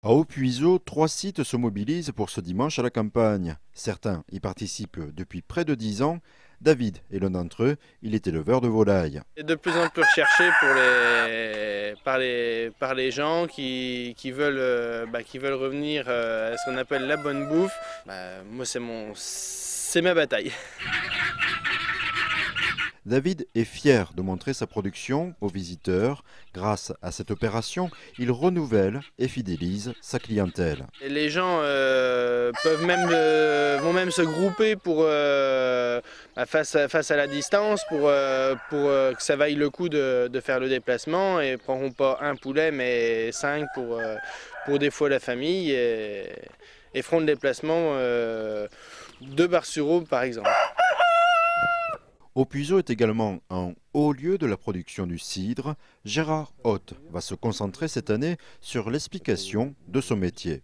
À Haut-Puiseaux, 3 sites se mobilisent pour ce dimanche à la campagne. Certains y participent depuis près de 10 ans. David est l'un d'entre eux, il est éleveur de volailles. C'est de plus en plus recherché par les gens qui veulent revenir à ce qu'on appelle la bonne bouffe. Moi c'est ma bataille. David est fier de montrer sa production aux visiteurs. Grâce à cette opération, il renouvelle et fidélise sa clientèle. Et les gens vont même se grouper face à la distance pour que ça vaille le coup de faire le déplacement et ne prendront pas un poulet mais 5 pour des fois la famille et feront le déplacement de Bar-sur-Aube par exemple. Haut-Puiseaux est également un haut lieu de la production du cidre. Gérard Haute va se concentrer cette année sur l'explication de son métier.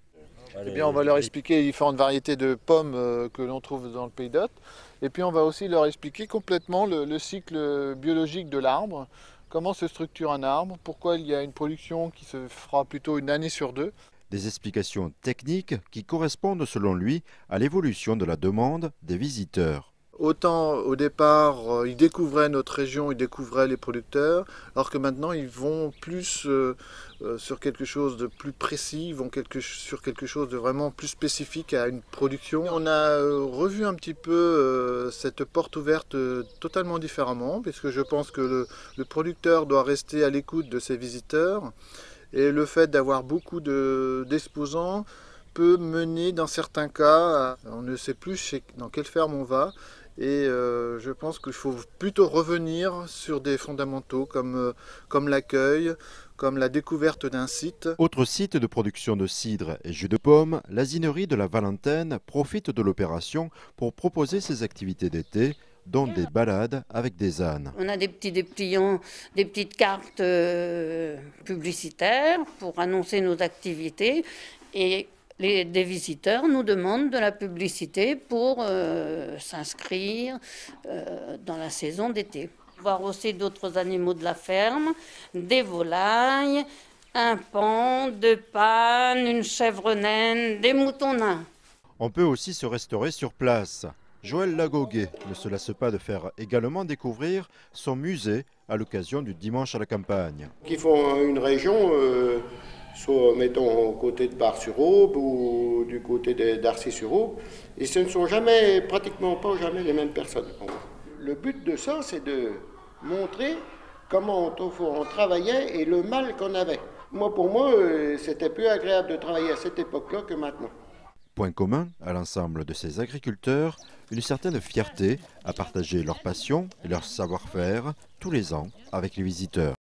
Eh bien, on va leur expliquer les différentes variétés de pommes que l'on trouve dans le Pays d'Hôte. Et puis on va aussi leur expliquer complètement le cycle biologique de l'arbre, comment se structure un arbre, pourquoi il y a une production qui se fera plutôt une année sur deux. Des explications techniques qui correspondent selon lui à l'évolution de la demande des visiteurs. Autant au départ, ils découvraient notre région, ils découvraient les producteurs, alors que maintenant ils vont plus sur quelque chose de plus précis, ils vont sur quelque chose de vraiment plus spécifique à une production. On a revu un petit peu cette porte ouverte totalement différemment, puisque je pense que le producteur doit rester à l'écoute de ses visiteurs, et le fait d'avoir beaucoup d'exposants peut mener dans certains cas, on ne sait plus dans quelle ferme on va, et je pense qu'il faut plutôt revenir sur des fondamentaux comme l'accueil, comme la découverte d'un site. Autre site de production de cidre et jus de pomme, l'asinerie de la Valentaine profite de l'opération pour proposer ses activités d'été, dont des balades avec des ânes. On a des petits dépliants, des petites cartes publicitaires pour annoncer nos activités et des visiteurs nous demandent de la publicité pour s'inscrire dans la saison d'été. Voir aussi d'autres animaux de la ferme, des volailles, un paon, 2 pannes, une chèvre naine, des moutons nains. On peut aussi se restaurer sur place. Joël Lagoguet ne se lasse pas de faire également découvrir son musée à l'occasion du dimanche à la campagne. Qui font une région, soit mettons au côté de Bar-sur-Aube ou du côté d'Arcis-sur-Aube, et ce ne sont pratiquement pas jamais les mêmes personnes. Le but de ça, c'est de montrer comment on travaillait et le mal qu'on avait. Pour moi, c'était plus agréable de travailler à cette époque-là que maintenant. Point commun à l'ensemble de ces agriculteurs, une certaine fierté à partager leur passion et leur savoir-faire tous les ans avec les visiteurs.